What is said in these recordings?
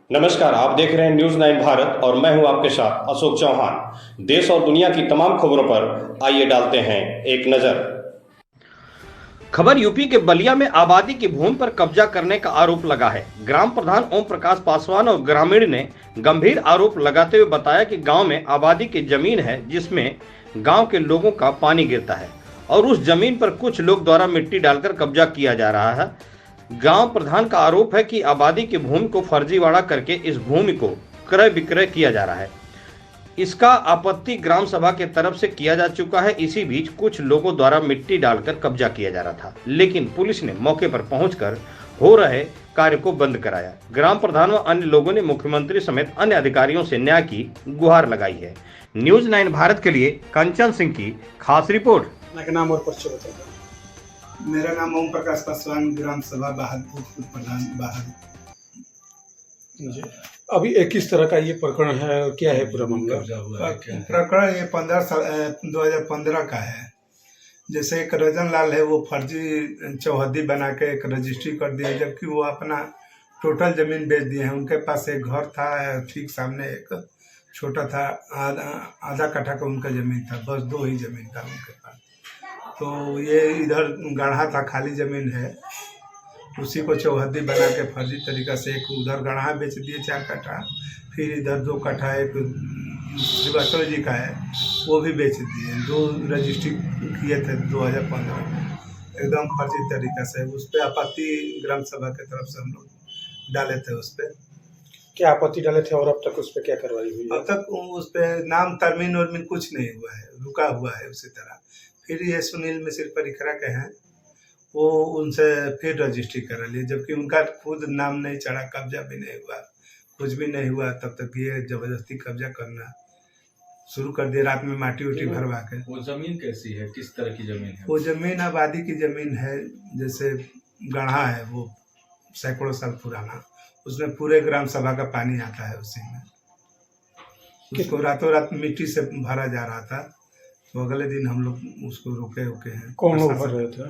नमस्कार, आप देख रहे हैं न्यूज़ 9 भारत और मैं हूं आपके साथ अशोक चौहान। देश और दुनिया की तमाम खबरों पर आइए डालते हैं एक नजर। खबर यूपी के बलिया में आबादी की भूमि पर कब्जा करने का आरोप लगा है। ग्राम प्रधान ओम प्रकाश पासवान और ग्रामीण ने गंभीर आरोप लगाते हुए बताया कि गांव में आबादी की जमीन है जिसमें गांव के लोगों का पानी गिरता है और उस जमीन पर कुछ लोग द्वारा मिट्टी डालकर कब्जा किया जा रहा है। गांव प्रधान का आरोप है कि आबादी की भूमि को फर्जीवाड़ा करके इस भूमि को क्रय विक्रय किया जा रहा है। इसका आपत्ति ग्राम सभा के तरफ से किया जा चुका है। इसी बीच कुछ लोगों द्वारा मिट्टी डालकर कब्जा किया जा रहा था, लेकिन पुलिस ने मौके पर पहुंचकर हो रहे कार्य को बंद कराया। ग्राम प्रधान व अन्य लोगों ने मुख्यमंत्री समेत अन्य अधिकारियों से न्याय की गुहार लगाई है। न्यूज़ 9 भारत के लिए कंचन सिंह की खास रिपोर्ट। मैं नाम और परिचय बता दो। मेरा नाम ओम प्रकाश पासवान, ग्राम सभा बहादुरपुर प्रधान बहादुर जी। अभी किस तरह का ये प्रकरण है और क्या है पूरा मामला? प्रकरण ये 2015 का है। जैसे एक रजन लाल है, वो फर्जी चौहद्दी बना के एक रजिस्ट्री कर दिया, जबकि वो अपना टोटल जमीन बेच दिए हैं। उनके पास एक घर था, ठीक सामने एक छोटा था, आधा कट्ठा का उनका जमीन था, बस 2 ही जमीन था उनके पास। तो ये इधर गढ़ा था, खाली जमीन है, उसी को चौहद्दी बना के फर्जी तरीका से एक उधर गढ़ा बेच दिए 4 कट्ठा, फिर इधर 2 कट्ठा एक श्रीवास्तव जी का है वो भी बेच दिए। 2 रजिस्ट्री किए थे 2015 में, एकदम फर्जी तरीका से। उस पर आपत्ति ग्राम सभा की तरफ से हम लोग डाले थे। उस पर क्या आपत्ति डाले थे और अब तक उस पर क्या कार्रवाई हुई है? अब तक उस पर नाम तरमीन उर्मीन कुछ नहीं हुआ है, रुका हुआ है उसी तरह। फिर ये सुनील मिश्र परिखरा के हैं, वो उनसे फिर रजिस्ट्री करा लिए, जबकि उनका खुद नाम नहीं चढ़ा, कब्जा भी नहीं हुआ, कुछ भी नहीं हुआ। तब तक ये जबरदस्ती कब्जा करना शुरू कर दिया, रात में माटी उटी भरवा के। वो जमीन कैसी है, किस तरह की जमीन है? वो जमीन आबादी की जमीन है, जैसे गढ़ा है वो सैकड़ों साल पुराना, उसमें पूरे ग्राम सभा का पानी आता है उसी में। उसको रातों रात मिट्टी से भरा जा रहा था, तो अगले दिन हम लोग उसको रोके हैं। कौन लोग भर रहे थे?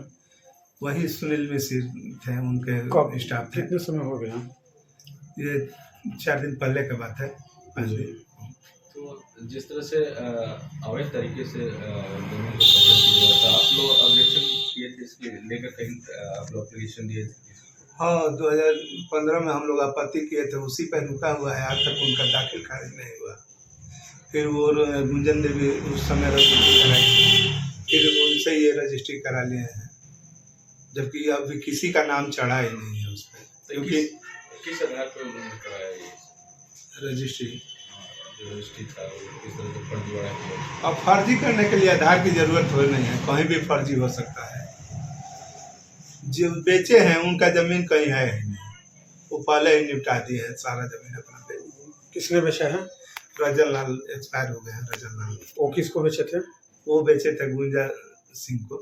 वही सुनील मिश्र थे, उनके स्टाफ थे। कितने समय हो गया? ये 4 दिन पहले की बात है। तो जिस तरह से अवैध तरीके से जमीन को कब्जा किया था, आप लोग ऑब्जेक्शन किए थे, इसके लेकर कहीं आप लोग एप्लीकेशन दिए थे? हाँ, 2015 में हम लोग आपत्ति किए थे, उसी पर रुका हुआ है, आज तक उनका दाखिल खारिज नहीं हुआ। फिर वो गुंजन देवी उस समय रजिस्ट्री कराई, फिर उनसे ये रजिस्ट्री करा लिए हैं, जबकि अभी किसी का नाम चढ़ा ही नहीं है उस पर। क्योंकि किस आधार पर उन्होंने कराया ये रजिस्ट्री जो रजिस्ट्री था, वो किस तरह से फर्जीवाड़ा किया? अब फर्जी करने के लिए आधार की जरूरत हो नहीं है, कहीं भी फर्जी हो सकता है। जो बेचे हैं उनका जमीन कहीं है ही नहीं, वो पहले ही निपटा दिए हैं सारा जमीन अपना बेच दिए। किसने बेचा है? रजन लाल एक्सपायर हो गए हैं। रजन लाल वो किसको बेचे थे? वो बेचे थे गुंजा सिंह को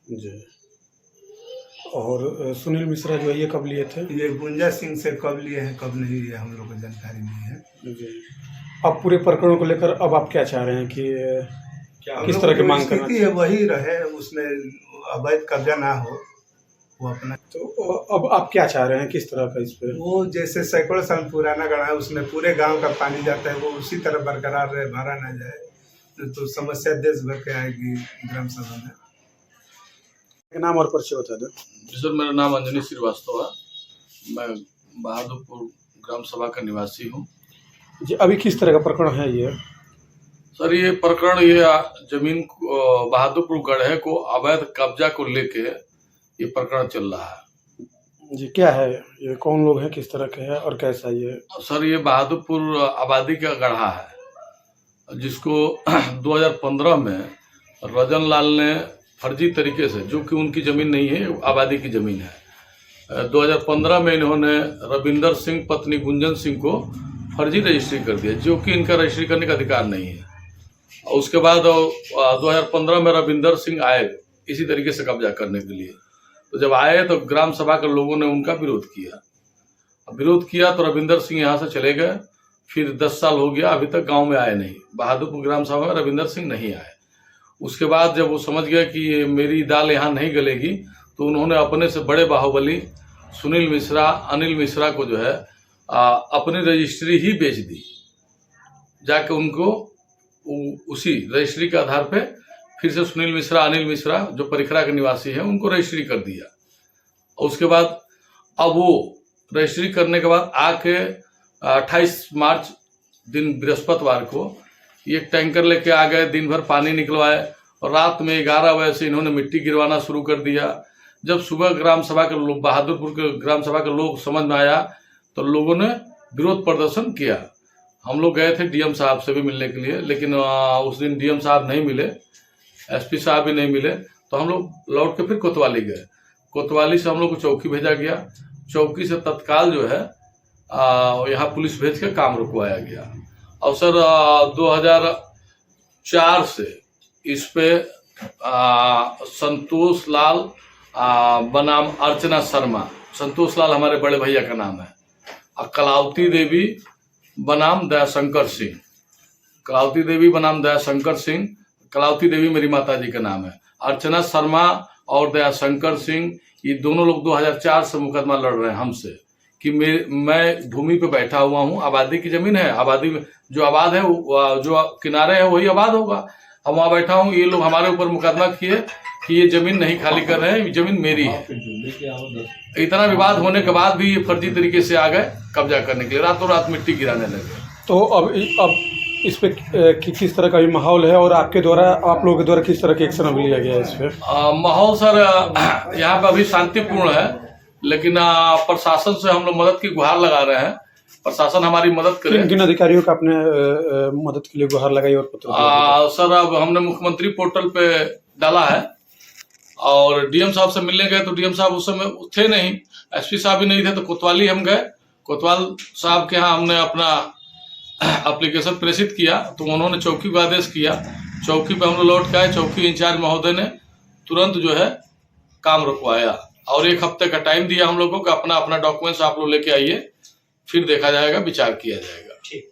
जी। और सुनील मिश्रा जो है ये कब लिए थे? ये गुंजा सिंह से कब लिए हैं कब नहीं लिए हम लोग को जानकारी नहीं है जी। अब पूरे प्रकरण को लेकर अब आप क्या चाह रहे हैं कि किस तरह की मांग करना है? वही रहे, उसमें अवैध कब्जा ना हो, वो अपना। तो अब आप क्या चाह रहे हैं, किस तरह का इस पे? वो जैसे सैकड़ों साल पुराना गढ़ा है, उसमें पूरे गांव का पानी जाता है, वो उसी तरह बरकरार रहे, भरा ना जाए, तो समस्या देश भर के आएगी ग्राम सभा में। नाम और परिचय बता दो। सर, मेरा नाम अंजनी श्रीवास्तव है, मैं बहादुरपुर ग्राम सभा का निवासी हूँ जी। अभी किस तरह का प्रकरण है ये? सर, ये प्रकरण ये जमीन बहादुरपुर गढ़े को अवैध कब्जा को लेके ये प्रकरण चल रहा है जी। क्या है ये, कौन लोग हैं, किस तरह के हैं और कैसा ये? सर, ये बहादुरपुर आबादी का गढ़ा है, जिसको 2015 में रजन लाल ने फर्जी तरीके से, जो कि उनकी ज़मीन नहीं है, आबादी की ज़मीन है, 2015 में इन्होंने रविंदर सिंह पत्नी गुंजन सिंह को फर्जी रजिस्ट्री कर दिया, जो कि इनका रजिस्ट्री करने का अधिकार नहीं है। और उसके बाद 2015 में रविंदर सिंह आए इसी तरीके से कब्जा करने के लिए। तो जब आए तो ग्राम सभा के लोगों ने उनका विरोध किया तो रविंदर सिंह यहाँ से चले गए। फिर 10 साल हो गया, अभी तक गांव में आए नहीं, बहादुरपुर ग्राम सभा में रविंदर सिंह नहीं आए। उसके बाद जब वो समझ गए कि ये मेरी दाल यहाँ नहीं गलेगी, तो उन्होंने अपने से बड़े बाहुबली सुनील मिश्रा, अनिल मिश्रा को जो है अपनी रजिस्ट्री ही बेच दी, जाके उनको उसी रजिस्ट्री के आधार पे फिर से सुनील मिश्रा, अनिल मिश्रा जो परिखरा के निवासी हैं उनको रजिस्ट्री कर दिया। और उसके बाद अब वो रजिस्ट्री करने के बाद आके 28 मार्च दिन बृहस्पतिवार को एक टैंकर लेके आ गए, दिन भर पानी निकलवाए और रात में 11 बजे से इन्होंने मिट्टी गिरवाना शुरू कर दिया। जब सुबह ग्राम सभा के लोग, बहादुरपुर के ग्राम सभा के लोग समझ में आया तो लोगों ने विरोध प्रदर्शन किया। हम लोग गए थे डीएम साहब से भी मिलने के लिए, लेकिन उस दिन डीएम साहब नहीं मिले, एसपी साहब भी नहीं मिले, तो हम लोग लौट के फिर कोतवाली गए। कोतवाली से हम लोग को चौकी भेजा गया, चौकी से तत्काल जो है यहाँ पुलिस भेज के काम रुकवाया गया। और सर 2004 से इस पे संतोष लाल बनाम अर्चना शर्मा, संतोष लाल हमारे बड़े भैया का नाम है, और कलावती देवी बनाम दयाशंकर सिंह, कलावती देवी बनाम दयाशंकर सिंह, कलावती देवी मेरी माता जी का नाम है। अर्चना शर्मा और दयाशंकर सिंह ये दोनों लोग 2004 से मुकदमा लड़ रहे हैं हमसे कि मैं भूमि पे बैठा हुआ हूँ, आबादी की जमीन है, आबादी में जो आबाद है जो किनारे है वही आबाद होगा, हम वहाँ बैठा हूँ। ये लोग हमारे ऊपर मुकदमा किए कि ये जमीन नहीं खाली कर रहे हैं, ये जमीन मेरी है। इतना विवाद होने के बाद भी ये फर्जी तरीके से आ गए कब्जा करने के लिए, रातों रात मिट्टी गिराने लगे। तो अब इस पे किस तरह का भी माहौल है और आपके द्वारा, आप लोगों के द्वारा किस तरह के एक्शन लिया गया है इस पे? माहौल सर यहाँ पे अभी शांतिपूर्ण है, लेकिन प्रशासन से हम लोग मदद की गुहार लगा रहे हैं, प्रशासन हमारी मदद करे। किन अधिकारियों का आपने मदद के लिए गुहार लगाई और पत्र? सर अब हमने मुख्यमंत्री पोर्टल पे डाला है और डीएम साहब से मिलने गए तो डीएम साहब उस समय थे नहीं, एसपी साहब भी नहीं थे, तो कोतवाली हम गए। कोतवाल साहब के यहाँ हमने अपना एप्लीकेशन प्रेषित किया तो उन्होंने चौकी को आदेश किया, चौकी पे हम लोग लौट के आए, चौकी इंचार्ज महोदय ने तुरंत जो है काम रुकवाया और 1 हफ्ते का टाइम दिया हम लोगों को, अपना अपना डॉक्यूमेंट्स आप लोग लेके आइए, फिर देखा जाएगा, विचार किया जाएगा। ठीक।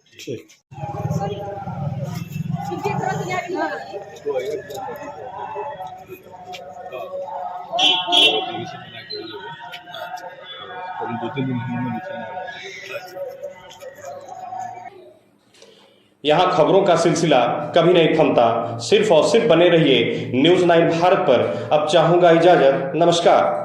यहाँ खबरों का सिलसिला कभी नहीं थमता, सिर्फ और सिर्फ बने रहिए न्यूज़ 9 भारत पर। अब चाहूंगा इजाजत, नमस्कार।